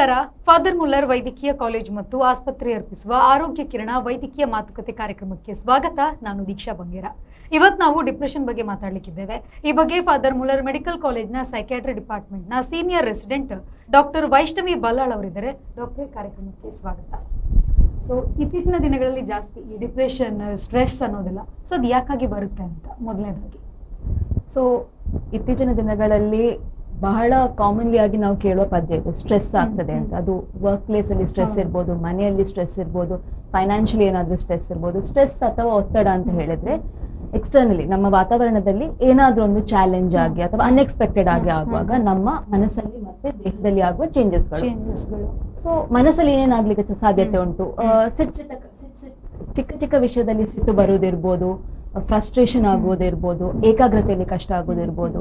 ನಮಸ್ಕಾರ. Father Muller ವೈದ್ಯಕೀಯ college ಮತ್ತು ಆಸ್ಪತ್ರೆ ಅರ್ಪಿಸುವ ಆರೋಗ್ಯ ಕಿರಣ ವೈದ್ಯಕೀಯ ಮಾತುಕತೆ ಕಾರ್ಯಕ್ರಮಕ್ಕೆ ಸ್ವಾಗತ. ನಾನು ದೀಕ್ಷಾ ಬಂಗೇರ. ಇವತ್ತು ನಾವು ಡಿಪ್ರೆಷನ್ ಬಗ್ಗೆ ಮಾತಾಡಲಿಕ್ಕಿದ್ದೇವೆ. ಈ ಬಗ್ಗೆ ಫಾದರ್ ಮುಲ್ಲರ್ ಮೆಡಿಕಲ್ ಕಾಲೇಜ್ನ ಸೈಕ್ಯಾಟ್ರಿ ಡಿಪಾರ್ಟ್ಮೆಂಟ್ನ senior resident doctor Vaishnavi Ballal ಅವರಿದ್ದಾರೆ. ಡಾಕ್ಟರ್, ಕಾರ್ಯಕ್ರಮಕ್ಕೆ ಸ್ವಾಗತ. ಸೊ ಇತ್ತೀಚಿನ ದಿನಗಳಲ್ಲಿ ಜಾಸ್ತಿ ಈ ಡಿಪ್ರೆಷನ್, ಸ್ಟ್ರೆಸ್ ಅನ್ನೋದಿಲ್ಲ, ಸೊ ಅದು ಯಾಕಾಗಿ ಬರುತ್ತೆ ಅಂತ ಮೊದಲನೇದಾಗಿ. ಸೊ ಇತ್ತೀಚಿನ ದಿನಗಳಲ್ಲಿ ಬಹಳ ಕಾಮನ್ಲಿ ಆಗಿ ನಾವು ಕೇಳುವ ಪದ್ಯ ಇದು, ಸ್ಟ್ರೆಸ್ ಆಗ್ತದೆ ಅಂತ. ಅದು ವರ್ಕ್ ಪ್ಲೇಸ್ ಅಲ್ಲಿ ಸ್ಟ್ರೆಸ್ ಇರ್ಬೋದು, ಮನೆಯಲ್ಲಿ ಸ್ಟ್ರೆಸ್ ಇರ್ಬೋದು, ಫೈನಾನ್ಷಿಯಲಿ ಏನಾದ್ರೂ ಸ್ಟ್ರೆಸ್ ಇರ್ಬೋದು. ಸ್ಟ್ರೆಸ್ ಅಥವಾ ಒತ್ತಡ ಅಂತ ಹೇಳಿದ್ರೆ ಎಕ್ಸ್ಟರ್ನಲಿ ನಮ್ಮ ವಾತಾವರಣದಲ್ಲಿ ಏನಾದ್ರೂ ಒಂದು ಚಾಲೆಂಜ್ ಆಗಿ ಅಥವಾ ಅನ್ಎಕ್ಸ್ಪೆಕ್ಟೆಡ್ ಆಗಿ ಆಗುವಾಗ ನಮ್ಮ ಮನಸ್ಸಲ್ಲಿ ಮತ್ತೆ ದೇಹದಲ್ಲಿ ಆಗುವ ಚೇಂಜಸ್ಗಳು. ಸೊ ಮನಸ್ಸಲ್ಲಿ ಏನೇನಾಗ್ಲಿಕ್ಕೆ ಸಾಧ್ಯತೆ ಉಂಟು. ಚಿಕ್ಕ ಚಿಕ್ಕ ವಿಷಯದಲ್ಲಿ ಸಿಟ್ಟು ಬರುವುದಿರ್ಬೋದು, ಫ್ರಸ್ಟ್ರೇಷನ್ ಆಗುವುದಿರ್ಬೋದು, ಏಕಾಗ್ರತೆಯಲ್ಲಿ ಕಷ್ಟ ಆಗುವುದಿರ್ಬೋದು,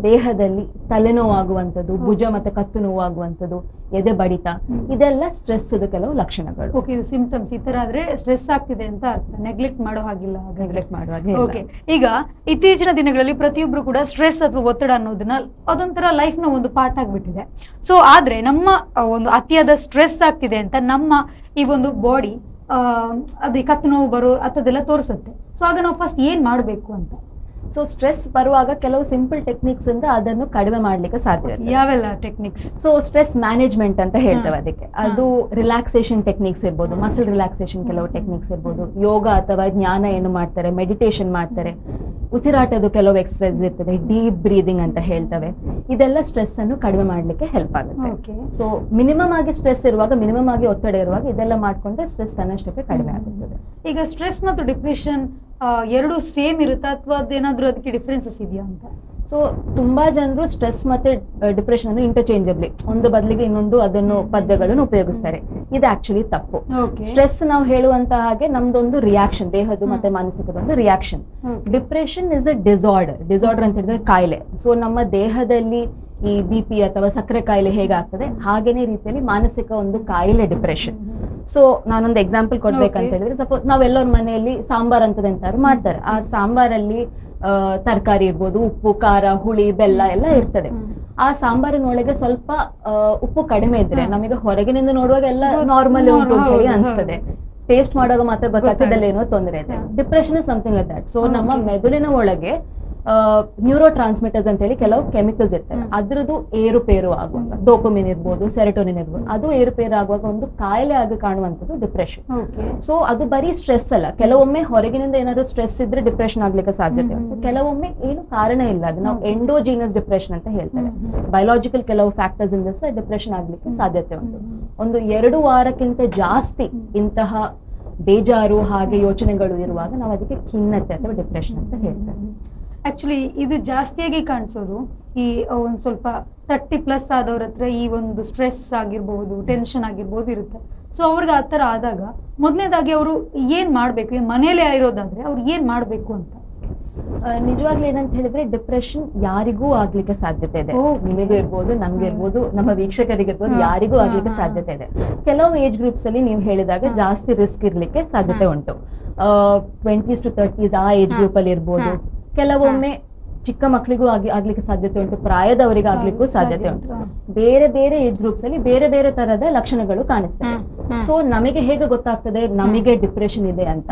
ದೇಹದಲ್ಲಿ ತಲೆನೋವಾಗುವಂಥದ್ದು, ಭುಜ ಮತ್ತೆ ಕತ್ತು ನೋವಾಗುವಂಥದ್ದು, ಎದೆ ಬಡಿತ, ಇದೆಲ್ಲ ಸ್ಟ್ರೆಸ್ ಕೆಲವು ಲಕ್ಷಣಗಳು. ಓಕೆ, ಇದು ಸಿಂಪ್ಟಮ್ಸ್. ಈ ತರ ಆದ್ರೆ ಸ್ಟ್ರೆಸ್ ಆಗ್ತಿದೆ ಅಂತ ಅರ್ಥ. ನೆಗ್ಲೆಕ್ಟ್ ಮಾಡೋ ಹಾಗಿಲ್ಲ. ನೆಗ್ಲೆಕ್ಟ್ ಮಾಡುವಾಗ ಓಕೆ. ಈಗ ಇತ್ತೀಚಿನ ದಿನಗಳಲ್ಲಿ ಪ್ರತಿಯೊಬ್ರು ಕೂಡ ಸ್ಟ್ರೆಸ್ ಅಥವಾ ಒತ್ತಡ ಅನ್ನೋದನ್ನ ಅದೊಂಥರ ಲೈಫ್ ನ ಒಂದು ಪಾರ್ಟ್ ಆಗ್ಬಿಟ್ಟಿದೆ. ಸೊ ಆದ್ರೆ ನಮ್ಮ ಒಂದು ಅತಿಯಾದ ಸ್ಟ್ರೆಸ್ ಆಗ್ತಿದೆ ಅಂತ ನಮ್ಮ ಈ ಒಂದು ಬಾಡಿ ಅದೇ ಕತ್ತು ನೋವು ಬರೋ ಅಂತದೆಲ್ಲ ತೋರಿಸುತ್ತೆ. ಸೊ ಆಗ ನಾವು ಫಸ್ಟ್ ಏನ್ ಮಾಡ್ಬೇಕು ಅಂತ. ಸೊ ಸ್ಟ್ರೆಸ್ ಬರುವಾಗ ಕೆಲವು ಸಿಂಪಲ್ ಟೆಕ್ನಿಕ್ಸ್ ಇಂದ ಅದನ್ನು ಕಡಿಮೆ ಮಾಡ್ಲಿಕ್ಕೆ ಸಾಧ್ಯ. ಯಾವೆಲ್ಲ ಟೆಕ್ನಿಕ್ಸ್? ಸೊ ಸ್ಟ್ರೆಸ್ ಮ್ಯಾನೇಜ್ಮೆಂಟ್ ಅಂತ ಹೇಳ್ತೇವೆ ಅದಕ್ಕೆ. ಅದು ರಿಲ್ಯಾಕ್ಸೇಷನ್ ಟೆಕ್ನಿಕ್ಸ್ ಇರ್ಬೋದು, ಮಸಲ್ ರಿಲ್ಯಾಕ್ಸೇಷನ್ ಕೆಲವು ಟೆಕ್ನಿಕ್ಸ್ ಇರ್ಬೋದು, ಯೋಗ ಅಥವಾ ಜ್ಞಾನ ಏನು ಮಾಡ್ತಾರೆ, ಮೆಡಿಟೇಷನ್ ಮಾಡ್ತಾರೆ, ಉಸಿರಾಟದ ಕೆಲವು ಎಕ್ಸರ್ಸೈಸ್ ಇರ್ತದೆ, ಡೀಪ್ ಬ್ರೀದಿಂಗ್ ಅಂತ ಹೇಳ್ತವೆ. ಇದೆಲ್ಲ ಸ್ಟ್ರೆಸ್ ಅನ್ನು ಕಡಿಮೆ ಮಾಡ್ಲಿಕ್ಕೆ ಹೆಲ್ಪ್ ಆಗುತ್ತೆ. ಸೊ ಮಿನಿಮಮ್ ಆಗಿ ಸ್ಟ್ರೆಸ್ ಇರುವಾಗ, ಮಿನಿಮಮ್ ಆಗಿ ಒತ್ತಡ ಇರುವಾಗ ಇದೆಲ್ಲ ಮಾಡ್ಕೊಂಡ್ರೆ ಸ್ಟ್ರೆಸ್ ತನ್ನಷ್ಟಕ್ಕೆ ಕಡಿಮೆ ಆಗುತ್ತದೆ. ಈಗ ಸ್ಟ್ರೆಸ್ ಮತ್ತು ಡಿಪ್ರೆಷನ್ ಎರಡು ಸೇಮ್ ಇರುತ್ತಾ ಅಥವಾ ಅದೇನಾದ್ರೂ ಅದಕ್ಕೆ ಡಿಫ್ರೆನ್ಸಸ್ ಇದೆಯಾ ಅಂತ? ಸೊ ತುಂಬಾ ಜನರು ಸ್ಟ್ರೆಸ್ ಮತ್ತೆ ಡಿಪ್ರೆಷನ್ ಅನ್ನು ಇಂಟರ್ಚೇಂಜಬಲಿ, ಒಂದು ಬದಲಿಗೆ ಇನ್ನೊಂದು ಅದನ್ನು ಪದ್ಯಗಳನ್ನು ಉಪಯೋಗಿಸ್ತಾರೆ. ಇದು ಆಕ್ಚುಲಿ ತಪ್ಪು. ಸ್ಟ್ರೆಸ್ ನಾವು ಹೇಳುವಂತ ಹಾಗೆ ನಮ್ದೊಂದು ರಿಯಾಕ್ಷನ್, ದೇಹದ ಮತ್ತೆ ಮಾನಸಿಕದ ಒಂದು reaction. Depression is a disorder ಅಂತ ಹೇಳಿದ್ರೆ ಕಾಯಿಲೆ. ಸೊ ನಮ್ಮ ದೇಹದಲ್ಲಿ ಈ BP ಅಥವಾ ಸಕ್ಕರೆ ಕಾಯಿಲೆ ಹೇಗಾಗ್ತದೆ ಹಾಗೇನೇ ರೀತಿಯಲ್ಲಿ ಮಾನಸಿಕ ಒಂದು ಕಾಯಿಲೆ ಡಿಪ್ರೆಷನ್. ಸೊ ನಾನೊಂದು ಎಕ್ಸಾಂಪಲ್ ಕೊಡ್ಬೇಕಂತ ಹೇಳಿದ್ರೆ, ಸಪೋಸ್ ನಾವೆಲ್ಲರ ಮನೆಯಲ್ಲಿ ಸಾಂಬಾರ್ ಅಂತದ ಎಂತಾದ್ರು ಮಾಡ್ತಾರೆ. ಆ ಸಾಂಬಾರಲ್ಲಿ ತರಕಾರಿ ಇರ್ಬೋದು, ಉಪ್ಪು, ಖಾರ, ಹುಳಿ, ಬೆಲ್ಲ ಎಲ್ಲ ಇರ್ತದೆ. ಆ ಸಾಂಬಾರಿನೊಳಗೆ ಸ್ವಲ್ಪ ಉಪ್ಪು ಕಡಿಮೆ ಇದ್ರೆ ನಮಗೆ ಹೊರಗಿನಿಂದ ನೋಡುವಾಗ ಎಲ್ಲ ನಾರ್ಮಲ್ ಉಂಟು ಅಂತ ಹೇಳಿ ಅನ್ಸ್ತದೆ. ಟೇಸ್ಟ್ ಮಾಡುವಾಗ ಮಾತ್ರ ಗೊತ್ತಾಗ್ತದಲ್ಲ ಏನೋ ತೊಂದರೆ ಇದೆ. Depression is something like that. So ನಮ್ಮ ಮೆದುಳಿನ ಒಳಗೆ ನ್ಯೂರೋ ಟ್ರಾನ್ಸ್ಮಿಟರ್ಸ್ ಅಂತ ಹೇಳಿ ಕೆಲವು ಕೆಮಿಕಲ್ಸ್ ಇರ್ತವೆ. ಅದ್ರದ್ದು ಏರುಪೇರು ಆಗುವಾಗ, ಡೋಪಮಿನ್ ಇರ್ಬೋದು, ಸೆರೋಟೋನಿನ್ ಇರ್ಬೋದು, ಅದು ಏರುಪೇರು ಆಗುವಾಗ ಒಂದು ಕಾಯಿಲೆ ಆಗಿ ಕಾಣುವಂಥದ್ದು ಡಿಪ್ರೆಷನ್. ಸೊ ಅದು ಬರೀ ಸ್ಟ್ರೆಸ್ ಅಲ್ಲ. ಕೆಲವೊಮ್ಮೆ ಹೊರಗಿನಿಂದ ಏನಾದ್ರು ಸ್ಟ್ರೆಸ್ ಇದ್ರೆ ಡಿಪ್ರೆಷನ್ ಆಗ್ಲಿಕ್ಕೆ ಸಾಧ್ಯತೆ ಉಂಟು. ಕೆಲವೊಮ್ಮೆ ಏನು ಕಾರಣ ಇಲ್ಲ, ಅದು ನಾವು ಎಂಡೋಜಿನಸ್ ಡಿಪ್ರೆಷನ್ ಅಂತ ಹೇಳ್ತೇವೆ. ಬಯೋಲಾಜಿಕಲ್ ಕೆಲವು ಫ್ಯಾಕ್ಟರ್ಸ್ ಇಂದ ಸಹ ಡಿಪ್ರೆಷನ್ ಆಗ್ಲಿಕ್ಕೆ ಸಾಧ್ಯತೆ ಉಂಟು. ಒಂದು 2 ವಾರಕ್ಕಿಂತ ಜಾಸ್ತಿ ಇಂತಹ ಬೇಜಾರು ಹಾಗೆ ಯೋಚನೆಗಳು ಇರುವಾಗ ನಾವು ಅದಕ್ಕೆ ಖಿನ್ನತೆ ಅಥವಾ ಡಿಪ್ರೆಷನ್ ಅಂತ ಹೇಳ್ತೇವೆ. ಆಕ್ಚುಲಿ ಇದು ಜಾಸ್ತಿಯಾಗಿ ಕಾಣಿಸೋದು ಈ ಒಂದು ಸ್ವಲ್ಪ 30+ ಆದವ್ರ ಹತ್ರ ಈ ಒಂದು ಸ್ಟ್ರೆಸ್ ಆಗಿರ್ಬೋದು, ಟೆನ್ಷನ್ ಆಗಿರ್ಬೋದು ಇರುತ್ತೆ. ಸೊ ಅವ್ರಿಗೆ ಆ ಥರ ಆದಾಗ ಮೊದಲನೇದಾಗಿ ಅವರು ಏನ್ ಮಾಡ್ಬೇಕು, ಮನೇಲೆ ಇರೋದಾದ್ರೆ ಅವ್ರು ಏನ್ ಮಾಡ್ಬೇಕು ಅಂತ? ನಿಜವಾಗ್ಲೂ ಏನಂತ ಹೇಳಿದ್ರೆ, ಡಿಪ್ರೆಷನ್ ಯಾರಿಗೂ ಆಗ್ಲಿಕ್ಕೆ ಸಾಧ್ಯತೆ ಇದೆ. ನಿಮಗೂ ಇರ್ಬೋದು, ನಮ್ಗೆ ಇರ್ಬೋದು, ನಮ್ಮ ವೀಕ್ಷಕರಿಗೆ ಇರ್ಬೋದು, ಯಾರಿಗೂ ಆಗ್ಲಿಕ್ಕೆ ಸಾಧ್ಯತೆ ಇದೆ. ಕೆಲವು ಏಜ್ ಗ್ರೂಪ್ಸ್ ಅಲ್ಲಿ ನೀವು ಹೇಳಿದಾಗ ಜಾಸ್ತಿ ರಿಸ್ಕ್ ಇರ್ಲಿಕ್ಕೆ ಸಾಧ್ಯತೆ ಉಂಟು. 20s to 30s ಆ ಏಜ್ ಗ್ರೂಪ್ ಅಲ್ಲಿ ಇರ್ಬೋದು. ಕೆಲವೊಮ್ಮೆ ಚಿಕ್ಕ ಮಕ್ಕಳಿಗೂ ಆಗ್ಲಿಕ್ಕೆ ಸಾಧ್ಯತೆ ಉಂಟು, ಪ್ರಾಯದವರಿಗೆ ಆಗ್ಲಿಕ್ಕೂ ಸಾಧ್ಯತೆ ಉಂಟು. ಬೇರೆ ಬೇರೆ ಏಜ್ ಗ್ರೂಪ್ಸ್ ಅಲ್ಲಿ ಬೇರೆ ಬೇರೆ ತರದ ಲಕ್ಷಣಗಳು ಕಾಣಿಸ್ತವೆ. ಸೊ ನಮಗೆ ಹೇಗೆ ಗೊತ್ತಾಗ್ತದೆ ನಮಗೆ ಡಿಪ್ರೆಷನ್ ಇದೆ ಅಂತ?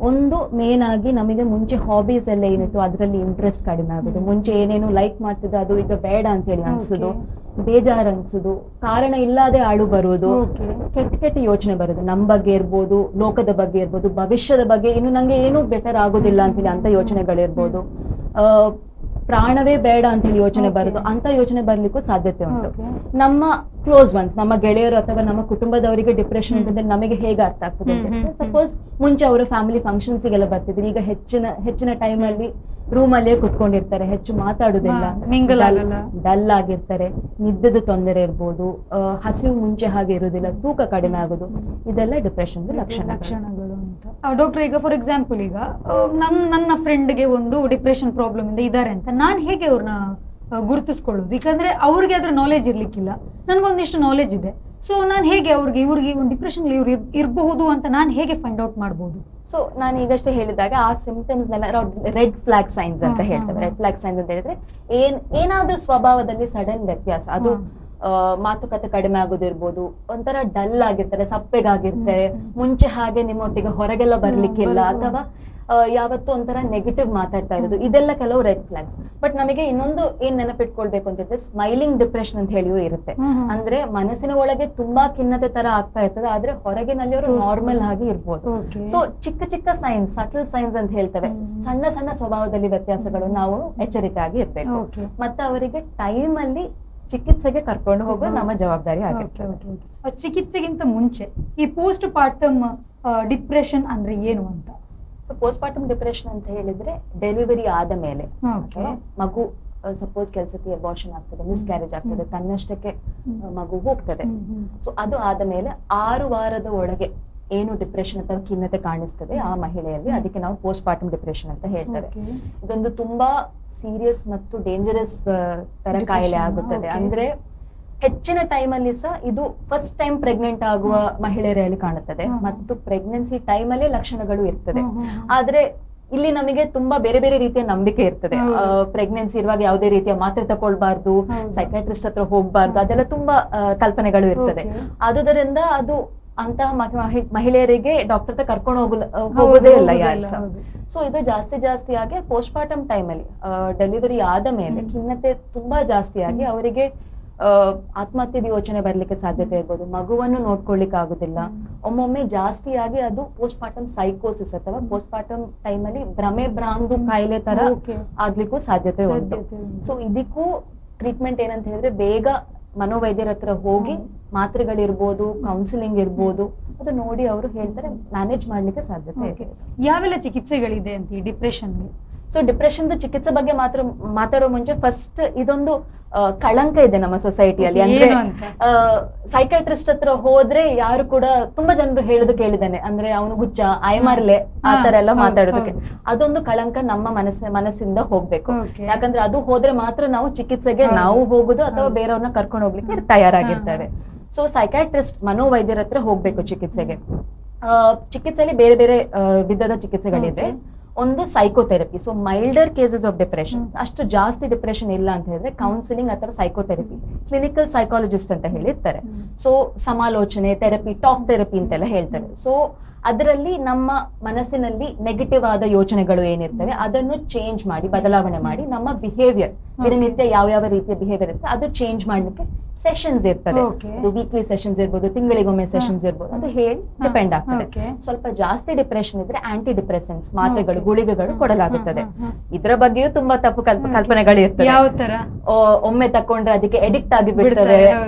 ಒಂದು ಮೇನ್ ಆಗಿ ನಮಗೆ ಮುಂಚೆ ಹಾಬೀಸ್ ಎಲ್ಲ ಏನಿತ್ತು ಅದರಲ್ಲಿ ಇಂಟ್ರೆಸ್ಟ್ ಕಡಿಮೆ ಆಗುದು, ಮುಂಚೆ ಏನೇನು ಲೈಕ್ ಮಾಡ್ತಿದ್ದು ಅದು ಈಗ ಬೇಡ ಅಂತ ಹೇಳಿ ಅನ್ಸುದು, ಬೇಜಾರ್ ಅನ್ಸುದು, ಕಾರಣ ಇಲ್ಲದೆ ಆಳು ಬರುವುದು, ಕೆಟ್ಟ ಯೋಚನೆ ಬರುದು, ನಮ್ ಬಗ್ಗೆ ಇರ್ಬೋದು, ಲೋಕದ ಬಗ್ಗೆ ಇರ್ಬೋದು, ಭವಿಷ್ಯದ ಬಗ್ಗೆ ಇನ್ನು ನಂಗೆ ಏನು ಬೆಟರ್ ಆಗೋದಿಲ್ಲ ಅಂತೇಳಿ ಅಂತ ಯೋಚನೆಗಳಿರ್ಬೋದು, ಪ್ರಾಣವೇ ಬೇಡ ಅಂತ ಹೇಳಿ ಯೋಚನೆ ಬರುದು, ಅಂತ ಯೋಚನೆ ಬರ್ಲಿಕ್ಕೂ ಸಾಧ್ಯತೆ ಉಂಟು. ನಮ್ಮ ಕ್ಲೋಸ್ ಒನ್ಸ್, ನಮ್ಮ ಗೆಳೆಯರು ಅಥವಾ ನಮ್ಮ ಕುಟುಂಬದವರಿಗೆ ಡಿಪ್ರೆಷನ್ ಅಂತಂದ್ರೆ ನಮಗೆ ಹೇಗೆ ಅರ್ಥ ಆಗ್ತದೆ ಅಂತ, ಸಪೋಸ್ ಮುಂಚೆ ಅವರು ಫ್ಯಾಮಿಲಿ ಫಂಕ್ಷನ್ಸ್ಗೆಲ್ಲ ಬರ್ತಿದ್ರು, ಈಗ ಹೆಚ್ಚಿನ ಟೈಮ್ ಅಲ್ಲಿ ರೂಮ್ ಅಲ್ಲೇ ಕುತ್ಕೊಂಡಿರ್ತಾರೆ, ಹೆಚ್ಚು ಮಾತಾಡುದಿಲ್ಲ, ಡಲ್ ಆಗಿರ್ತಾರೆ, ನಿದ್ದೆದು ತೊಂದರೆ ಇರ್ಬೋದು, ಹಸಿವು ಮುಂಚೆ ಹಾಗೆ ಇರುವುದಿಲ್ಲ, ತೂಕ ಕಡಿಮೆ ಆಗೋದು, ಇದೆಲ್ಲ ಡಿಪ್ರೆಷನ್ ಲಕ್ಷಣಗಳು ಅಂತ. ಡಾಕ್ಟರ್, ಈಗ ಫಾರ್ ಎಕ್ಸಾಂಪಲ್ ಈಗ ನನ್ನ ಫ್ರೆಂಡ್ಗೆ ಒಂದು ಡಿಪ್ರೆಷನ್ ಪ್ರಾಬ್ಲಮ್ ಇಂದ ಇದ್ದಾರೆ ಅಂತ ನಾನು ಹೇಗೆ ಅವ್ರನ್ನ ಗುರುತಿಸ್ಕೊಳ್ಳೋದು? ಯಾಕಂದ್ರೆ ಅವ್ರಿಗೆ ಅದ್ರ ನಾಲೆಜ್ ಇರ್ಲಿಕ್ಕಿಲ್ಲ, ನನ್ಗೊಂದಿಷ್ಟು ನಾಲೆಜ್ ಇದೆ. ಸೊ ನಾನು ಹೇಗೆ ಇವ್ರಿಗೆ ಒಂದು ಡಿಪ್ರೆಷನ್ ಇವ್ರು ಇರಬಹುದು ಅಂತ ನಾನು ಹೇಗೆ ಫೈಂಡ್ ಔಟ್ ಮಾಡ್ಬೋದು? ಸೊ ನಾನು ಈಗಷ್ಟೇ ಹೇಳಿದಾಗ ಆ ಸಿಂಪ್ಟಮ್ಸ್ ರೆಡ್ ಫ್ಲಾಗ್ ಸೈನ್ಸ್ ಅಂತ ಹೇಳ್ತೇವೆ. ರೆಡ್ ಫ್ಲಾಗ್ ಸೈನ್ಸ್ ಅಂತ ಹೇಳಿದ್ರೆ ಏನಾದ್ರೂ ಸ್ವಭಾವದಲ್ಲಿ ಸಡನ್ ವ್ಯತ್ಯಾಸ, ಅದು ಮಾತುಕತೆ ಕಡಿಮೆ ಆಗೋದಿರ್ಬೋದು, ಒಂಥರ ಡಲ್ ಆಗಿರ್ತಾರೆ, ಸಪ್ಪೆಗಾಗಿರ್ತಾರೆ, ಮುಂಚೆ ಹಾಗೆ ನಿಮ್ಮೊಟ್ಟಿಗೆ ಹೊರಗೆಲ್ಲ ಬರ್ಲಿಕ್ಕಿಲ್ಲ, ಅಥವಾ ಯಾವತ್ತೂ ಒಂಥರ ನೆಗೆಟಿವ್ ಮಾತಾಡ್ತಾ ಇರೋದು, ಇದೆಲ್ಲ ಕೆಲವು ರೆಡ್ ಫ್ಲಾಗ್ಸ್. ಬಟ್ ನಮಗೆ ಇನ್ನೊಂದು ಏನ್ ನೆನಪಿಟ್ಕೊಳ್ಬೇಕು ಅಂತ ಹೇಳಿದ್ರೆ ಸ್ಮೈಲಿಂಗ್ ಡಿಪ್ರೆಷನ್ ಅಂತ ಹೇಳಿಯೂ ಇರುತ್ತೆ. ಅಂದ್ರೆ ಮನಸ್ಸಿನ ಒಳಗೆ ತುಂಬಾ ಖಿನ್ನತೆ ತರ ಆಗ್ತಾ ಇರ್ತದೆ, ಆದ್ರೆ ಹೊರಗಿನಲ್ಲಿ ಅವರು ನಾರ್ಮಲ್ ಆಗಿ ಇರ್ಬೋದು. ಸೊ ಚಿಕ್ಕ ಚಿಕ್ಕ ಸೈನ್ಸ್, ಸಟಲ್ ಸೈನ್ಸ್ ಅಂತ ಹೇಳ್ತೇವೆ, ಸಣ್ಣ ಸಣ್ಣ ಸ್ವಭಾವದಲ್ಲಿ ವ್ಯತ್ಯಾಸಗಳು, ನಾವು ಎಚ್ಚರಿಕೆ ಆಗಿ ಇರ್ಬೇಕು. ಮತ್ತೆ ಅವರಿಗೆ ಟೈಮ್ ಅಲ್ಲಿ ಚಿಕಿತ್ಸೆಗೆ ಕರ್ಕೊಂಡು ಹೋಗೋದು ನಮ್ಮ ಜವಾಬ್ದಾರಿ ಆಗುತ್ತೆ. ಚಿಕಿತ್ಸೆಗಿಂತ ಮುಂಚೆ ಈ ಪೋಸ್ಟ್ ಪಾರ್ಟಮ್ ಡಿಪ್ರೆಷನ್ ಅಂದ್ರೆ ಏನು ಅಂತ? ಪೋಸ್ಟ್ ಪಾರ್ಟಮ್ ಡಿಪ್ರೆಷನ್ ಅಂತ ಹೇಳಿದ್ರೆ ಡೆಲಿವರಿ ಆದ ಮೇಲೆ ಮಗು ಸಪೋಸ್ ಕೆಲಸಕ್ಕೆ ಅಬಾರ್ಷನ್ ಆಗ್ತದೆ, ಮಿಸ್ಕ್ಯಾರೇಜ್ ಆಗ್ತದೆ, ತನ್ನಷ್ಟಕ್ಕೆ ಮಗು ಹೋಗ್ತದೆ. ಸೊ ಅದು ಆದ ಮೇಲೆ 6 ವಾರದ ಒಳಗೆ ಏನು ಡಿಪ್ರೆಷನ್ ಅಥವಾ ಖಿನ್ನತೆ ಕಾಣಿಸ್ತದೆ ಆ ಮಹಿಳೆಯಲ್ಲಿ, ಅದಕ್ಕೆ ನಾವು ಪೋಸ್ಟ್ ಪಾರ್ಟಮ್ ಡಿಪ್ರೆಷನ್ ಅಂತ ಹೇಳ್ತೇವೆ. ಇದೊಂದು ತುಂಬಾ ಸೀರಿಯಸ್ ಮತ್ತು ಡೇಂಜರಸ್ ತರ ಕಾಯಿಲೆ ಆಗುತ್ತದೆ. ಅಂದ್ರೆ ಹೆಚ್ಚಿನ ಟೈಮ್ ಅಲ್ಲಿ ಸಹ ಇದು ಫಸ್ಟ್ ಟೈಮ್ ಪ್ರೆಗ್ನೆಂಟ್ ಆಗುವ ಮಹಿಳೆಯರಲ್ಲಿ ಕಾಣುತ್ತದೆ, ಮತ್ತು ಪ್ರೆಗ್ನೆನ್ಸಿ ಟೈಮ್ ಅಲ್ಲೇ ಲಕ್ಷಣಗಳು ಇರ್ತದೆ. ಆದ್ರೆ ಇಲ್ಲಿ ನಮಗೆ ತುಂಬಾ ಬೇರೆ ಬೇರೆ ರೀತಿಯ ನಂಬಿಕೆ ಇರ್ತದೆ. ಪ್ರೆಗ್ನೆನ್ಸಿ ಇರುವಾಗ ಯಾವುದೇ ರೀತಿಯ ಮಾತ್ರೆ ತಗೊಳ್ಬಾರ್ದು, ಸೈಕಾಟ್ರಿಸ್ಟ್ ಹತ್ರ ಹೋಗ್ಬಾರ್ದು, ಅದೆಲ್ಲ ತುಂಬಾ ಕಲ್ಪನೆಗಳು ಇರ್ತದೆ. ಆದುದರಿಂದ ಅದು ಅಂತಹ ಮಹಿಳೆಯರಿಗೆ ಡಾಕ್ಟರ್ ಹತ್ರ ಕರ್ಕೊಂಡು ಹೋಗೋದೇ ಇಲ್ಲ ಯಾರು ಸಹ. ಸೊ ಇದು ಜಾಸ್ತಿ ಆಗಿ ಪೋಸ್ಟ್ ಪಾರ್ಟಮ್ ಟೈಮ್ ಅಲ್ಲಿ ಡೆಲಿವರಿ ಆದ ಮೇಲೆ ಖಿನ್ನತೆ ತುಂಬಾ ಜಾಸ್ತಿ ಆಗಿ ಅವರಿಗೆ ಆತ್ಮಹತ್ಯೆದ ಯೋಚನೆ ಬರ್ಲಿಕ್ಕೆ ಸಾಧ್ಯತೆ ಇರ್ಬೋದು, ಮಗುವನ್ನು ನೋಡ್ಕೊಳ್ಲಿಕ್ಕೆ ಆಗುದಿಲ್ಲ, ಒಮ್ಮೊಮ್ಮೆ ಜಾಸ್ತಿಯಾಗಿ ಅದು ಪೋಸ್ಟ್ ಪಾರ್ಟಮ್ ಸೈಕೋಸಿಸ್ ಅಥವಾ ಪೋಸ್ಟ್ ಪಾರ್ಟಮ್ ಟೈಮ್ ಅಲ್ಲಿ ಭ್ರಾಂತು ಕಾಯಿಲೆ ತರ ಆಗ್ಲಿಕ್ಕೂ ಸಾಧ್ಯತೆ ಉಂಟು. ಸೊ ಇದಕ್ಕೂ ಟ್ರೀಟ್ಮೆಂಟ್ ಏನಂತ ಹೇಳಿದ್ರೆ ಬೇಗ ಮನೋವೈದ್ಯರ ಹತ್ರ ಹೋಗಿ ಮಾತ್ರೆಗಳಿರ್ಬೋದು, ಕೌನ್ಸಿಲಿಂಗ್ ಇರ್ಬೋದು, ಅದು ನೋಡಿ ಅವರು ಹೇಳ್ತಾರೆ, ಮ್ಯಾನೇಜ್ ಮಾಡ್ಲಿಕ್ಕೆ ಸಾಧ್ಯತೆ ಇದೆ. ಯಾವೆಲ್ಲ ಚಿಕಿತ್ಸೆಗಳಿದೆ ಅಂತ ಈ ಡಿಪ್ರೆಷನ್ಗೆ? ಸೊ ಡಿಪ್ರೆಷನ್ ಚಿಕಿತ್ಸೆ ಬಗ್ಗೆ ಮಾತಾಡೋ ಮುಂಚೆ ಫಸ್ಟ್ ಇದೊಂದು ಕಳಂಕ ಇದೆ ನಮ್ಮ ಸೊಸೈಟಿಯಲ್ಲಿ. ಅಂದ್ರೆ ಸೈಕಾಟ್ರಿಸ್ಟ್ ಹತ್ರ ಹೋದ್ರೆ ಯಾರು ಕೂಡ ತುಂಬಾ ಜನರು ಹೇಳುದು ಕೇಳಿದ್ದಾನೆ, ಅಂದ್ರೆ ಅವನು ಹುಚ್ಚ, ಆಯಮಾರ್ಲೆ, ಆ ತರ ಎಲ್ಲ ಮಾತಾಡೋದಕ್ಕೆ. ಅದೊಂದು ಕಳಂಕ ನಮ್ಮ ಮನಸ್ಸಿಂದ ಹೋಗ್ಬೇಕು. ಯಾಕಂದ್ರೆ ಅದು ಹೋದ್ರೆ ಮಾತ್ರ ನಾವು ಚಿಕಿತ್ಸೆಗೆ ನಾವು ಹೋಗುದು ಅಥವಾ ಬೇರೆಯವ್ರನ್ನ ಕರ್ಕೊಂಡು ಹೋಗ್ಲಿಕ್ಕೆ ತಯಾರಾಗಿರ್ತೇವೆ. ಸೊ ಸೈಕಾಟ್ರಿಸ್ಟ್, ಮನೋವೈದ್ಯರ ಹತ್ರ ಹೋಗ್ಬೇಕು ಚಿಕಿತ್ಸೆಗೆ. ಚಿಕಿತ್ಸೆಯಲ್ಲಿ ಬೇರೆ ಬೇರೆ ವಿಧದ ಚಿಕಿತ್ಸೆಗಳಿದೆ. ಒಂದು psychotherapy, so milder cases of depression, ಅಷ್ಟು ಜಾಸ್ತಿ ಡಿಪ್ರೆಷನ್ ಇಲ್ಲ ಅಂತ ಹೇಳಿದ್ರೆ ಕೌನ್ಸಿಲಿಂಗ್ ಅಥವಾ ಸೈಕೋಥೆರಪಿ, ಕ್ಲಿನಿಕಲ್ ಸೈಕಾಲಜಿಸ್ಟ್ ಅಂತ ಹೇಳಿರ್ತಾರೆ. ಸೊ ಸಮಾಲೋಚನೆ ಥೆರಪಿ, ಟಾಕ್ ಥೆರಪಿ ಅಂತೆಲ್ಲ ಹೇಳ್ತಾರೆ. ಸೊ ಅದರಲ್ಲಿ ನಮ್ಮ ಮನಸ್ಸಿನಲ್ಲಿ ನೆಗೆಟಿವ್ ಆದ ಯೋಚನೆಗಳು ಏನಿರ್ತವೆ ಅದನ್ನು ಚೇಂಜ್ ಮಾಡಿ, ಬದಲಾವಣೆ ಮಾಡಿ, ನಮ್ಮ ಬಿಹೇವಿಯರ್, ದಿನನಿತ್ಯ ಯಾವ ರೀತಿಯ ಬಿಹೇವಿಯರ್ ಇರ್ತದೆ ಅದು ಚೇಂಜ್ ಮಾಡ್ಲಿಕ್ಕೆ ಸೆಷನ್ಸ್ ಇರ್ತದೆ. ಅದು ವೀಕ್ಲಿ ಸೆಷನ್ಸ್ ಇರ್ಬೋದು, ತಿಂಗಳಿಗೊಮ್ಮೆ ಸೆಷನ್ಸ್ ಇರ್ಬೋದು, ಅದು ಹೇಳಿ ಡಿಪೆಂಡ್ ಆಗ್ತದೆ. ಸ್ವಲ್ಪ ಜಾಸ್ತಿ ಡಿಪ್ರೆಷನ್ ಇದ್ರೆ ಆಂಟಿ ಡಿಪ್ರೆಸೆನ್ಸ್ ಮಾತ್ರೆಗಳು, ಗುಳಿಗೆಗಳು ಕೊಡಲಾಗುತ್ತದೆ. ಇದರ ಬಗ್ಗೆಯೂ ತುಂಬಾ ತಪ್ಪು ಕಲ್ಪನೆಗಳು ಇರ್ತದೆ. ಯಾವ ತರ? ಒಮ್ಮೆ ತಕೊಂಡ್ರೆ ಅದಕ್ಕೆ ಎಡಿಕ್ಟ್ ಆಗಿ ಬಿಡ್ತಾರೆ,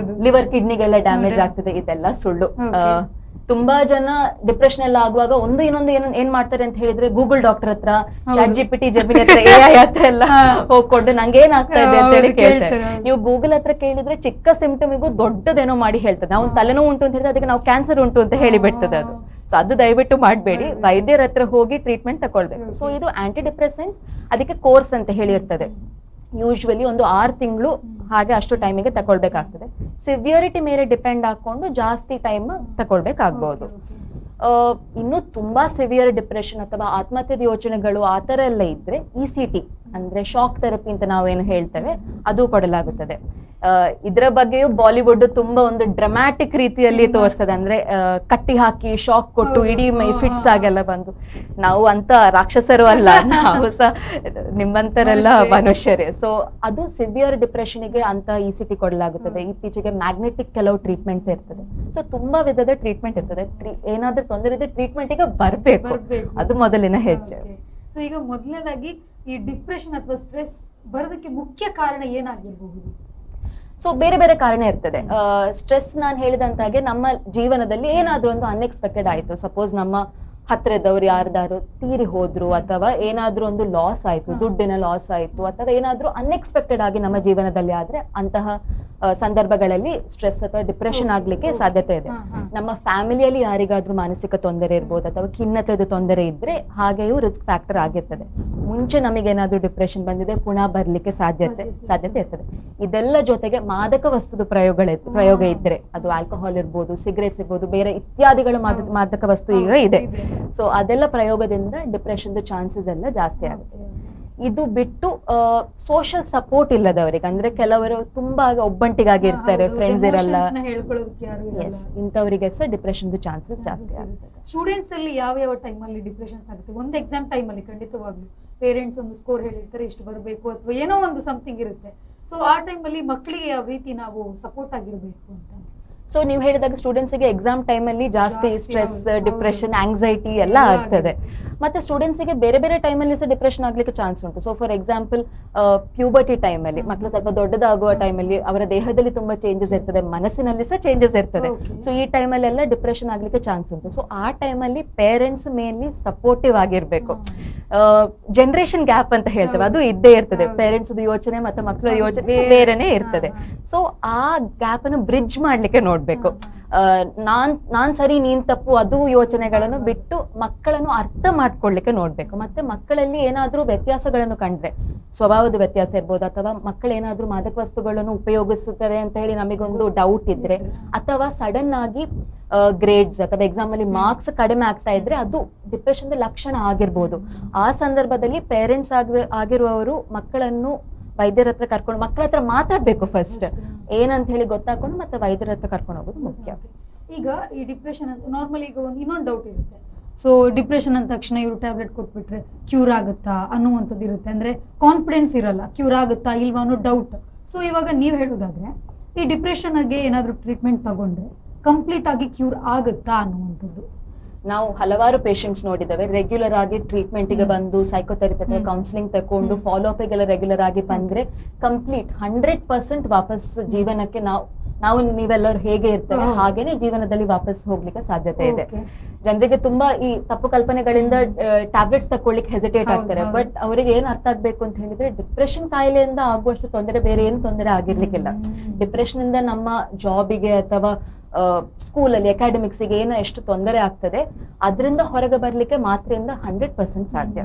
ಲಿವರ್ ಕಿಡ್ನಿಗೆಲ್ಲ ಡ್ಯಾಮೇಜ್ ಆಗ್ತದೆ, ಇದೆಲ್ಲ ಸುಳ್ಳು. ತುಂಬಾ ಜನ ಡಿಪ್ರೆಷನ್ ಎಲ್ಲ ಆಗುವಾಗ ಇನ್ನೊಂದು ಏನ್ ಮಾಡ್ತಾರೆ ಅಂತ ಹೇಳಿದ್ರೆ, ಗೂಗಲ್ ಡಾಕ್ಟರ್ ಹತ್ರ, ಚಾಟ್ ಜಿಪಿಟಿ, ಜೆಮಿನಿ ಹತ್ರ, AI ಹತ್ರ ಎಲ್ಲ ಹೋಗ್ಕೊಂಡು ನಂಗೆ ಏನಾಗ್ತಾ ಇದೆ ಅಂತ ಹೇಳಿ ಕೇಳ್ತಾರೆ. ನೀವು ಗೂಗಲ್ ಹತ್ರ ಕೇಳಿದ್ರೆ ಚಿಕ್ಕ ಸಿಂಪ್ಟಮಿಗೂ ದೊಡ್ಡದೇನೋ ಮಾಡಿ ಹೇಳ್ತದೆ. ನಾವು ತಲೆನೋವು ಉಂಟು ಅಂತ ಹೇಳಿದ್ರೆ ಅದಕ್ಕೆ ನಾವು ಕ್ಯಾನ್ಸರ್ ಉಂಟು ಅಂತ ಹೇಳಿ ಬಿಡ್ತದೆ ಅದು. ಸೊ ಅದು ದಯವಿಟ್ಟು ಮಾಡಬೇಡಿ, ವೈದ್ಯರ ಹತ್ರ ಹೋಗಿ ಟ್ರೀಟ್ಮೆಂಟ್ ತಗೊಳ್ಬೇಕು. ಸೊ ಇದು ಆಂಟಿ ಡಿಪ್ರೆಸೆಂಟ್ಸ್, ಅದಕ್ಕೆ ಕೋರ್ಸ್ ಅಂತ ಹೇಳಿರ್ತದೆ. ಯೂಶ್ವಲಿ ಒಂದು 6 ತಿಂಗಳು ಹಾಗೆ ಅಷ್ಟು ಟೈಮಿಗೆ ತಗೊಳ್ಬೇಕಾಗ್ತದೆ. ಸಿವಿಯರಿಟಿ ಮೇಲೆ ಡಿಪೆಂಡ್ ಹಾಕೊಂಡು ಜಾಸ್ತಿ ಟೈಮ್ ತಗೊಳ್ಬೇಕಾಗ್ಬಹುದು. ಇನ್ನು ತುಂಬಾ ಸಿವಿಯರ್ ಡಿಪ್ರೆಷನ್ ಅಥವಾ ಆತ್ಮಹತ್ಯೆದ ಯೋಚನೆಗಳು ಆತರ ಎಲ್ಲ ಇದ್ರೆ ECT ಅಂದ್ರೆ ಶಾಕ್ ಥೆರಪಿ ಅಂತ ನಾವೇನು ಹೇಳ್ತೇವೆ ಅದು ಕೊಡಲಾಗುತ್ತದೆ. ಇದರ ಬಗ್ಗೆಯೂ ಬಾಲಿವುಡ್ ತುಂಬಾ ಒಂದು ಡ್ರಾಮ್ಯಾಟಿಕ್ ರೀತಿಯಲ್ಲಿ ತೋರಿಸ್ತದೆ. ಅಂದ್ರೆ ಕಟ್ಟಿ ಹಾಕಿ ಶಾಕ್ ಕೊಟ್ಟು ಇಡೀ ಮೈ ಫಿಟ್ಸ್ ಆಗೆಲ್ಲ ಬಂದು, ನಾವು ಅಂತ ರಾಕ್ಷಸರು ಅಲ್ಲ, ನಾವು ಸಹ ನಿಮ್ಮಂತರೆಲ್ಲ ಮನುಷ್ಯರೇ. ಸೊ ಅದು ಸಿವಿಯರ್ ಡಿಪ್ರೆಷನ್ಗೆ ಅಂತ ECT ಕೊಡಲಾಗುತ್ತದೆ. ಇತ್ತೀಚೆಗೆ ಮ್ಯಾಗ್ನೆಟಿಕ್ ಕೆಲವು ಟ್ರೀಟ್ಮೆಂಟ್ಸ್ ಇರ್ತದೆ. ಸೊ ತುಂಬಾ ವಿಧದ ಟ್ರೀಟ್ಮೆಂಟ್ ಇರ್ತದೆ. ಏನಾದ್ರೂ ತೊಂದರೆ ಇದೆ ಟ್ರೀಟ್ಮೆಂಟ್ಗೆ ಬರ್ಬೇಕು, ಅದು ಮೊದಲಿನ ಹೆಜ್ಜೆ. ಸೊ ಈಗ ಮೊದಲನೇದಾಗಿ ಈ ಡಿಪ್ರೆಷನ್ ಅಥವಾ ಸ್ಟ್ರೆಸ್ ಬರೋದಕ್ಕೆ ಮುಖ್ಯ ಕಾರಣ ಏನಾಗಿರಬಹುದು? ಸೊ ಬೇರೆ ಬೇರೆ ಕಾರಣ ಇರ್ತದೆ. ಸ್ಟ್ರೆಸ್ ನಾನು ಹೇಳಿದಂತಾಗೆ ನಮ್ಮ ಜೀವನದಲ್ಲಿ ಏನಾದ್ರೂ ಒಂದು ಅನ್ಎಕ್ಸ್ಪೆಕ್ಟೆಡ್ ಆಯ್ತು, ಸಪೋಸ್ ನಮ್ಮ ಹತ್ತಿರದವ್ರು ಯಾರ್ದಾರು ತೀರಿ ಹೋದ್ರು, ಅಥವಾ ಏನಾದ್ರೂ ಒಂದು ಲಾಸ್ ಆಯ್ತು, ದುಡ್ಡಿನ ಲಾಸ್ ಆಯ್ತು, ಅಥವಾ ಏನಾದ್ರೂ ಅನ್ಎಕ್ಸ್ಪೆಕ್ಟೆಡ್ ಆಗಿ ನಮ್ಮ ಜೀವನದಲ್ಲಿ ಆದ್ರೆ ಅಂತಹ ಸಂದರ್ಭಗಳಲ್ಲಿ ಸ್ಟ್ರೆಸ್ ಅಥವಾ ಡಿಪ್ರೆಷನ್ ಆಗ್ಲಿಕ್ಕೆ ಸಾಧ್ಯತೆ ಇದೆ. ನಮ್ಮ ಫ್ಯಾಮಿಲಿಯಲ್ಲಿ ಯಾರಿಗಾದ್ರೂ ಮಾನಸಿಕ ತೊಂದರೆ ಇರ್ಬೋದು ಅಥವಾ ಖಿನ್ನತೆದು ತೊಂದರೆ ಇದ್ರೆ ಹಾಗೆಯೂ ರಿಸ್ಕ್ ಫ್ಯಾಕ್ಟರ್ ಆಗಿರ್ತದೆ. ಮುಂಚೆ ನಮಗೇನಾದ್ರೂ ಡಿಪ್ರೆಷನ್ ಬಂದಿದ್ರೆ ಪುನಃ ಬರ್ಲಿಕ್ಕೆ ಸಾಧ್ಯತೆ ಇರ್ತದೆ. ಇದೆಲ್ಲ ಜೊತೆಗೆ ಮಾದಕ ವಸ್ತುದ ಪ್ರಯೋಗ ಇದ್ರೆ, ಅದು ಆಲ್ಕೋಹಾಲ್ ಇರ್ಬೋದು, ಸಿಗರೇಟ್ಸ್ ಇರ್ಬೋದು, ಬೇರೆ ಇತ್ಯಾದಿಗಳ ಮಾದಕ ವಸ್ತು ಈಗ ಇದೆ. ಸೊ ಅದೆಲ್ಲ ಪ್ರಯೋಗದಿಂದ ಡಿಪ್ರೆಷನ್ ಚಾನ್ಸಸ್ ಎಲ್ಲ ಜಾಸ್ತಿ ಆಗುತ್ತೆ. ಇದು ಬಿಟ್ಟು ಸೋಷಿಯಲ್ ಸಪೋರ್ಟ್ ಇಲ್ಲದವರಿಗೆ, ಅಂದ್ರೆ ಕೆಲವರು ತುಂಬಾ ಒಬ್ಬಂಟಿಗಾಗಿ ಇರ್ತಾರೆ, ಫ್ರೆಂಡ್ಸ್ ಇರಲ್ಲ, ಎಸ್, ಇಂಥವರಿಗೆ ಸಹ ಡಿಪ್ರೆಷನ್ ಚಾನ್ಸಸ್ ಜಾಸ್ತಿ ಆಗುತ್ತೆ. ಸ್ಟೂಡೆಂಟ್ಸ್ ಅಲ್ಲಿ ಯಾವ ಟೈಮಲ್ಲಿ ಡಿಪ್ರೆಷನ್ಸ್ ಆಗುತ್ತೆ? ಒಂದು ಎಕ್ಸಾಮ್ ಟೈಮಲ್ಲಿ ಖಂಡಿತವಾಗ್ಲು ಪೇರೆಂಟ್ಸ್ ಒಂದು ಸ್ಕೋರ್ ಹೇಳಿರ್ತಾರೆ, ಇಷ್ಟು ಬರಬೇಕು ಅಥವಾ ಏನೋ ಒಂದು ಸಮಥಿಂಗ್ ಇರುತ್ತೆ. ಸೊ ಆ ಟೈಮಲ್ಲಿ ಮಕ್ಕಳಿಗೆ ಯಾವ ರೀತಿ ನಾವು ಸಪೋರ್ಟ್ ಆಗಿರ್ಬೇಕು ಅಂತ? ಸೊ ನೀವು ಹೇಳಿದಾಗ ಸ್ಟೂಡೆಂಟ್ಸ್ಗೆ ಎಕ್ಸಾಮ್ ಟೈಮಲ್ಲಿ ಜಾಸ್ತಿ ಸ್ಟ್ರೆಸ್, ಡಿಪ್ರೆಷನ್, ಆಂಗ್ಸೈಟಿ ಎಲ್ಲ ಆಗ್ತದೆ. ಮತ್ತೆ ಸ್ಟೂಡೆಂಟ್ಸ್ಗೆ ಬೇರೆ ಬೇರೆ ಟೈಮಲ್ಲಿ ಸಹ ಡಿಪ್ರೆಷನ್ ಆಗ್ಲಿಕ್ಕೆ ಚಾನ್ಸ್ ಉಂಟು. ಸೊ ಫಾರ್ ಎಕ್ಸಾಂಪಲ್ ಪ್ಯೂಬರ್ಟಿ ಟೈಮಲ್ಲಿ, ಮಕ್ಕಳು ಸ್ವಲ್ಪ ದೊಡ್ಡದಾಗುವ ಟೈಮಲ್ಲಿ ಅವರ ದೇಹದಲ್ಲಿ ತುಂಬಾ ಚೇಂಜಸ್ ಇರ್ತದೆ, ಮನಸ್ಸಿನಲ್ಲಿ ಸಹ ಚೇಂಜಸ್ ಇರ್ತದೆ. ಸೊ ಈ ಟೈಮಲ್ಲಿ ಎಲ್ಲ ಡಿಪ್ರೆಷನ್ ಆಗ್ಲಿಕ್ಕೆ ಚಾನ್ಸ್ ಉಂಟು. ಸೊ ಆ ಟೈಮಲ್ಲಿ ಪೇರೆಂಟ್ಸ್ ಮೇನ್ಲಿ ಸಪೋರ್ಟಿವ್ ಆಗಿರ್ಬೇಕು. ಜನರೇಷನ್ ಗ್ಯಾಪ್ ಅಂತ ಹೇಳ್ತೇವೆ, ಅದು ಇದ್ದೇ ಇರ್ತದೆ. ಪೇರೆಂಟ್ಸ್ ಯೋಚನೆ ಮತ್ತೆ ಮಕ್ಕಳ ಯೋಚನೆ ಬೇರೆನೆ ಇರ್ತದೆ. ಸೊ ಆ ಗ್ಯಾಪ್ ಅನ್ನು ಬ್ರಿಡ್ಜ್ ಮಾಡ್ಲಿಕ್ಕೆ ನೋಡ್ಬೇಕು. ನಾನ್ ಸರಿ ನೀನ್ ತಪ್ಪು ಅದು ಯೋಚನೆಗಳನ್ನು ಬಿಟ್ಟು ಮಕ್ಕಳನ್ನು ಅರ್ಥ ಮಾಡ್ಕೊಳ್ಲಿಕ್ಕೆ ನೋಡ್ಬೇಕು. ಮತ್ತೆ ಮಕ್ಕಳಲ್ಲಿ ಏನಾದ್ರೂ ವ್ಯತ್ಯಾಸಗಳನ್ನು ಕಂಡ್ರೆ, ಸ್ವಭಾವದ ವ್ಯತ್ಯಾಸ ಇರ್ಬೋದು, ಅಥವಾ ಮಕ್ಕಳು ಏನಾದ್ರೂ ಮಾದಕ ವಸ್ತುಗಳನ್ನು ಉಪಯೋಗಿಸುತ್ತಾರೆ ಅಂತ ಹೇಳಿ ನಮಗೊಂದು ಡೌಟ್ ಇದ್ರೆ, ಅಥವಾ ಸಡನ್ ಆಗಿ ಗ್ರೇಡ್ಸ್ ಅಥವಾ ಎಕ್ಸಾಮ್ ಅಲ್ಲಿ ಮಾರ್ಕ್ಸ್ ಕಡಿಮೆ ಆಗ್ತಾ ಇದ್ರೆ ಅದು ಡಿಪ್ರೆಷನ್ ಲಕ್ಷಣ ಆಗಿರ್ಬೋದು. ಆ ಸಂದರ್ಭದಲ್ಲಿ ಪೇರೆಂಟ್ಸ್ ಆಗಿರುವವರು ಮಕ್ಕಳನ್ನು ವೈದ್ಯರ ಹತ್ರ ಕರ್ಕೊಂಡು, ಮಕ್ಕಳ ಹತ್ರ ಮಾತಾಡ್ಬೇಕು ಫಸ್ಟ್, ಏನಂತ ಹೇಳಿ ಗೊತ್ತಾಕೊಂಡು ಮತ್ತೆ ವೈದ್ಯರ ಹತ್ರ ಕರ್ಕೊಂಡು ಹೋಗೋದು ಮುಖ್ಯ. ಈಗ ಈ ಡಿಪ್ರೆಷನ್ ಅಂತ ನಾರ್ಮಲಿ ಈಗ ಇನ್ನೊಂದು ಡೌಟ್ ಇರುತ್ತೆ. ಸೊ ಡಿಪ್ರೆಷನ್ ಅಂದ ತಕ್ಷಣ ಇವರು ಟ್ಯಾಬ್ಲೆಟ್ ಕೊಟ್ಬಿಟ್ರೆ ಕ್ಯೂರ್ ಆಗುತ್ತಾ ಅನ್ನುವಂಥದ್ದು ಇರುತ್ತೆ. ಅಂದ್ರೆ ಕಾನ್ಫಿಡೆನ್ಸ್ ಇರಲ್ಲ, ಕ್ಯೂರ್ ಆಗುತ್ತಾ ಇಲ್ವಾ ಅನ್ನೋ ಡೌಟ್. ಸೊ ಇವಾಗ ನೀವು ಹೇಳೋದಾದ್ರೆ ಈ ಡಿಪ್ರೆಷನ್ಗೆ ಏನಾದರೂ ಟ್ರೀಟ್ಮೆಂಟ್ ತಗೊಂಡ್ರೆ ಕಂಪ್ಲೀಟ್ ಆಗಿ ಕ್ಯೂರ್ ಆಗುತ್ತಾ ಅನ್ನುವಂಥದ್ದು? ನಾವು ಹಲವಾರು ಪೇಷಂಟ್ಸ್ ನೋಡಿದ್ದೇವೆ, ರೆಗ್ಯುಲರ್ ಆಗಿ ಟ್ರೀಟ್ಮೆಂಟ್ ಗೆ ಬಂದು ಸೈಕೋಥೆರಪಿ ಅಥವಾ ಕೌನ್ಸಿಲಿಂಗ್ ತಕೊಂಡು ಫಾಲೋ ಅಪ್ ಗೆಲ್ಲ ರೆಗ್ಯುಲರ್ ಆಗಿ ಬಂದ್ರೆ ಕಂಪ್ಲೀಟ್ 100% ವಾಪಸ್ ಜೀವನಕ್ಕೆ ನಾವು ನೀವೆಲ್ಲರೂ ಹೇಗೆ ಇರ್ತೇವೆ ಹಾಗೇನೆ ಜೀವನದಲ್ಲಿ ವಾಪಸ್ ಹೋಗ್ಲಿಕ್ಕೆ ಸಾಧ್ಯತೆ ಇದೆ. ಜನರಿಗೆ ತುಂಬಾ ಈ ತಪ್ಪು ಕಲ್ಪನೆಗಳಿಂದ ಟ್ಯಾಬ್ಲೆಟ್ಸ್ ತಕೊಳ್ಳಿಕ್ಕೆ ಹೆಸಿಟೇಟ್ ಆಗ್ತಾರೆ. ಬಟ್ ಅವರಿಗೆ ಏನ್ ಅರ್ಥ ಆಗ್ಬೇಕು ಅಂತ ಹೇಳಿದ್ರೆ, ಡಿಪ್ರೆಷನ್ ಕಾಯಿಲೆಯಿಂದ ಆಗುವಷ್ಟು ತೊಂದರೆ ಬೇರೆ ಏನು ತೊಂದರೆ ಆಗಿರ್ಲಿಕ್ಕಿಲ್ಲ. ಡಿಪ್ರೆಷನ್ ಇಂದ ನಮ್ಮ ಜಾಬಿಗೆ ಅಥವಾ ಸ್ಕೂಲಲ್ಲಿ ಅಕಾಡೆಮಿಕ್ಸ್ಗೆ ಏನೋ ಎಷ್ಟು ತೊಂದರೆ ಆಗ್ತದೆ, ಅದರಿಂದ ಹೊರಗೆ ಬರ್ಲಿಕ್ಕೆ ಮಾತ್ರೆಯಿಂದ 100% ಸಾಧ್ಯ.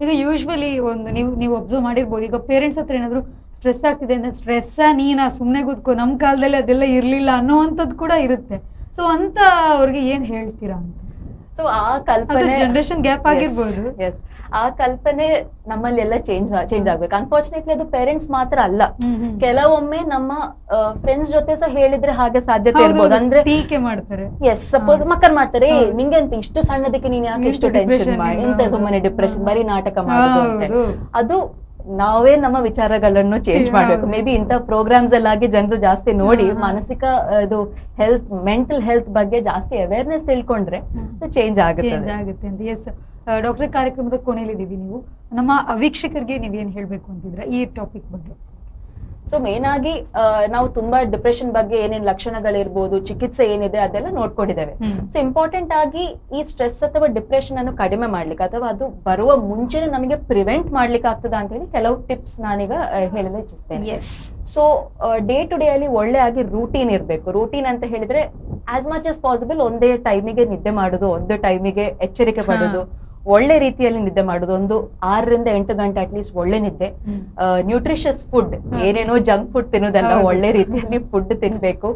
ಈಗ ಯೂಶ್ವಲಿ ಒಂದು ನೀವು ಅಬ್ಸರ್ವ್ ಮಾಡಿರ್ಬೋದು, ಈಗ ಪೇರೆಂಟ್ಸ್ ಹತ್ರ ಏನಾದ್ರು ಸ್ಟ್ರೆಸ್ ಆಗ್ತಿದೆ ಅಂದ್ರೆ ಸ್ಟ್ರೆಸ್ ನೀನಾ ಸುಮ್ನೆ ಕೂತ್ಕೋ, ನಮ್ ಕಾಲದಲ್ಲಿ ಅದೆಲ್ಲ ಇರ್ಲಿಲ್ಲ ಅನ್ನೋವಂಥದ್ದು ಕೂಡ ಇರುತ್ತೆ. ಸೊ ಅಂತ ಅವ್ರಿಗೆ ಏನ್ ಹೇಳ್ತೀರಾ ಅಂತ? ಸೊ ಆ ಕಲ್ಪನೆ ಜನರೇಷನ್ ಗ್ಯಾಪ್ ಆಗಿರ್ಬೋದು. ಆ ಕಲ್ಪನೆ ನಮ್ಮಲ್ಲಿ ಎಲ್ಲ ಚೇಂಜ್ ಆಗ್ಬೇಕು. ಅನ್ಫಾರ್ಚುನೇಟ್ಲಿ ಅದು ಪೇರೆಂಟ್ಸ್ ಮಾತ್ರ ಅಲ್ಲ, ಕೆಲವೊಮ್ಮೆ ನಮ್ಮ ಫ್ರೆಂಡ್ಸ್ ಜೊತೆ ಸಹ ಹೇಳಿದ್ರೆ ಹಾಗೆ ಸಾಧ್ಯತೆ ಇರ್ಬೋದು. ಅಂದ್ರೆ ಟೀಕೆ ಮಾಡ್ತಾರೆ. ಎಸ್, ಸಪೋಸ್ ಮಕ್ಕಳು ಮಾಡ್ತಾರೆ, ನಿಂಗೆ ಅಂತ ಇಷ್ಟು ಸಣ್ಣದಕ್ಕೆ ನೀನ್ ಯಾಕೆ ಇಷ್ಟು ಟೆನ್ಷನ್ ಮಾಡಿ, ಇಂತ ಸುಮ್ಮನೆ ಡಿಪ್ರೆಷನ್, ಬರೀ ನಾಟಕ ಮಾಡುದು. ಅದು ನಾವೇ ನಮ್ಮ ವಿಚಾರಗಳನ್ನು ಚೇಂಜ್ ಮಾಡ್ಬೇಕು. ಮೇ ಬಿ ಇಂಥ ಪ್ರೋಗ್ರಾಮ್ಸ್ ಎಲ್ಲಾಗಿ ಜನರು ಜಾಸ್ತಿ ನೋಡಿ ಮಾನಸಿಕ ಇದು ಹೆಲ್ತ್, ಮೆಂಟಲ್ ಹೆಲ್ತ್ ಬಗ್ಗೆ ಜಾಸ್ತಿ ಅವೇರ್ನೆಸ್ ತಿಳ್ಕೊಂಡ್ರೆ ಚೇಂಜ್ ಆಗುತ್ತೆ ಅಂತ. ಎಸ್ ಡಾಕ್ಟರ್, ಕಾರ್ಯಕ್ರಮದ ಕೊನೆಯಲ್ಲಿದ್ದೀವಿ. ನೀವು ನಮ್ಮ ವೀಕ್ಷಕರಿಗೆ ನೀವೇನ್ ಹೇಳ್ಬೇಕು ಅಂತಿದ್ರೆ ಈ ಟಾಪಿಕ್ ಬಗ್ಗೆ? ಸೊ ಮೇನ್ ಆಗಿ ನಾವು ತುಂಬಾ ಡಿಪ್ರೆಷನ್ ಬಗ್ಗೆ ಏನೇನ್ ಲಕ್ಷಣಗಳಿರ್ಬೋದು, ಚಿಕಿತ್ಸೆ ಏನಿದೆ ಅದೆಲ್ಲ ನೋಡ್ಕೊಂಡಿದ್ದೇವೆ. ಸೊ ಇಂಪಾರ್ಟೆಂಟ್ ಆಗಿ ಈ ಸ್ಟ್ರೆಸ್ ಅಥವಾ ಡಿಪ್ರೆಷನ್ ಅನ್ನು ಕಡಿಮೆ ಮಾಡ್ಲಿಕ್ಕೆ ಅಥವಾ ಅದು ಬರುವ ಮುಂಚೆನೆ ನಮಗೆ ಪ್ರಿವೆಂಟ್ ಮಾಡ್ಲಿಕ್ಕೆ ಆಗ್ತದ ಅಂತ ಹೇಳಿ ಕೆಲವು ಟಿಪ್ಸ್ ನಾನೀಗ ಹೇಳಲು ಇಚ್ಛಿಸ್ತೇನೆ. ಸೊ ಡೇ ಟು ಡೇ ಅಲ್ಲಿ ಒಳ್ಳೆ ಆಗಿ ರೂಟೀನ್ ಇರ್ಬೇಕು. ರೂಟೀನ್ ಅಂತ ಹೇಳಿದ್ರೆ ಆಸ್ ಮಚ್ ಆಸ್ ಪಾಸಿಬಲ್ ಒಂದೇ ಟೈಮಿಗೆ ನಿದ್ದೆ ಮಾಡುದು, ಒಂದು ಟೈಮಿಗೆ ಎಚ್ಚರಿಕೆ ಪಡೋದು, ಒಳ್ಳೆ ರೀತಿಯಲ್ಲಿ ನಿದ್ದೆ ಮಾಡುದು, ಒಂದು 6 ರಿಂದ 8 ಗಂಟೆ ಅಟ್ಲೀಸ್ಟ್ ಒಳ್ಳೆ ನಿದ್ದೆ, ನ್ಯೂಟ್ರಿಷಿಯಸ್ ಫುಡ್, ಏನೇನೋ ಜಂಕ್ ಫುಡ್ ತಿನ್ನೋದಲ್ಲ, ಒಳ್ಳೆ ರೀತಿಯಲ್ಲಿ ಫುಡ್ ತಿನ್ಬೇಕು.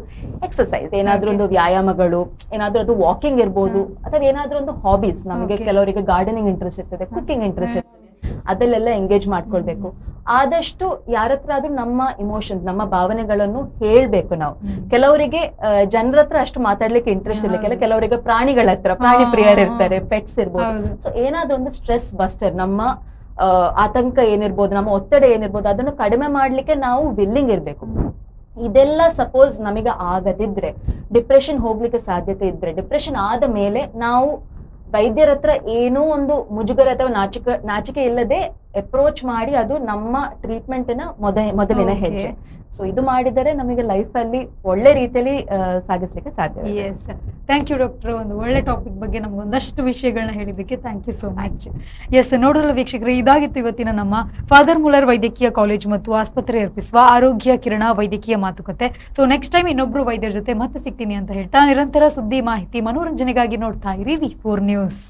ಎಕ್ಸರ್ಸೈಸ್, ಏನಾದ್ರೂ ಒಂದು ವ್ಯಾಯಾಮಗಳು, ಏನಾದ್ರೂ ಅದು ವಾಕಿಂಗ್ ಇರ್ಬೋದು, ಅಥವಾ ಏನಾದ್ರೂ ಒಂದು ಹಾಬೀಸ್, ನಮಗೆ ಕೆಲವರಿಗೆ ಗಾರ್ಡನಿಂಗ್ ಇಂಟ್ರೆಸ್ಟ್ ಇರ್ತದೆ, ಕುಕಿಂಗ್ ಇಂಟ್ರೆಸ್ಟ್ ಇರ್ತದೆ, ಅದಲ್ಲೆಲ್ಲ ಎಂಗೇಜ್ ಮಾಡ್ಕೊಳ್ಬೇಕು. ಆದಷ್ಟು ಯಾರ ಹತ್ರ ಆದ್ರೂ ನಮ್ಮ ಇಮೋಷನ್ಸ್, ನಮ್ಮ ಭಾವನೆಗಳನ್ನು ಹೇಳ್ಬೇಕು ನಾವು. ಕೆಲವರಿಗೆ ಜನರ ಹತ್ರ ಅಷ್ಟು ಮಾತಾಡ್ಲಿಕ್ಕೆ ಇಂಟ್ರೆಸ್ಟ್ ಇಲ್ಲ, ಕೆಲವರಿಗೆ ಪ್ರಾಣಿಗಳ ಹತ್ರ, ಪ್ರಾಣಿ ಪ್ರಿಯರ್ ಇರ್ತಾರೆ, ಪೆಟ್ಸ್ ಇರ್ಬೋದು. ಸೊ ಏನಾದ್ರೂ ಒಂದು ಸ್ಟ್ರೆಸ್ ಬಸ್ಟರ್, ನಮ್ಮ ಆತಂಕ ಏನಿರ್ಬೋದು, ನಮ್ಮ ಒತ್ತಡ ಏನಿರ್ಬೋದು, ಅದನ್ನು ಕಡಿಮೆ ಮಾಡ್ಲಿಕ್ಕೆ ನಾವು ವಿಲ್ಲಿಂಗ್ ಇರ್ಬೇಕು. ಇದೆಲ್ಲ ಸಪೋಸ್ ನಮಗೆ ಆಗದಿದ್ರೆ, ಡಿಪ್ರೆಷನ್ ಹೋಗ್ಲಿಕ್ಕೆ ಸಾಧ್ಯತೆ ಇದ್ರೆ, ಡಿಪ್ರೆಷನ್ ಆದ ಮೇಲೆ ನಾವು ವೈದ್ಯರ ಹತ್ರ ಏನೋ ಒಂದು ಮುಜುಗರ ಅಥವಾ ನಾಚಿಕೆ ಇಲ್ಲದೆ ಅಪ್ರೋಚ್ ಮಾಡಿ ಅದು ನಮ್ಮ ಟ್ರೀಟ್ಮೆಂಟಿನ ಮೊದಲಿನ ಹೆಜ್ಜೆ. ಸೊ ಇದು ಮಾಡಿದರೆ ನಮಗೆ ಲೈಫ್ ಅಲ್ಲಿ ಒಳ್ಳೆ ರೀತಿಯಲ್ಲಿ ಸಾಗಿಸ್ಲಿಕ್ಕೆ ಸಾಧ್ಯ. Yes, thank you doctor. ಒಂದು ಒಳ್ಳೆ ಟಾಪಿಕ್ ಬಗ್ಗೆ ನಮ್ಗೆ ಒಂದಷ್ಟು ವಿಷಯಗಳನ್ನ ಹೇಳಿದ್ದಕ್ಕೆ thank you so much. Yes, ನೋಡಲ್ಲ ವೀಕ್ಷಕರೇ, ಇದಾಗಿತ್ತು ಇವತ್ತಿನ ನಮ್ಮ ಫಾದರ್ ಮುಲ್ಲರ್ ವೈದ್ಯಕೀಯ ಕಾಲೇಜು ಮತ್ತು ಆಸ್ಪತ್ರೆ ಅರ್ಪಿಸುವ ಆರೋಗ್ಯ ಕಿರಣ ವೈದ್ಯಕೀಯ ಮಾತುಕತೆ. ಸೊ ನೆಕ್ಸ್ಟ್ ಟೈಮ್ ಇನ್ನೊಬ್ರು ವೈದ್ಯರ ಜೊತೆ ಮತ್ತೆ ಸಿಗ್ತೀನಿ ಅಂತ ಹೇಳ್ತಾ, ನಿರಂತರ ಸುದ್ದಿ, ಮಾಹಿತಿ, ಮನೋರಂಜನೆಗಾಗಿ ನೋಡ್ತಾ ಇರಿ V4 ನ್ಯೂಸ್.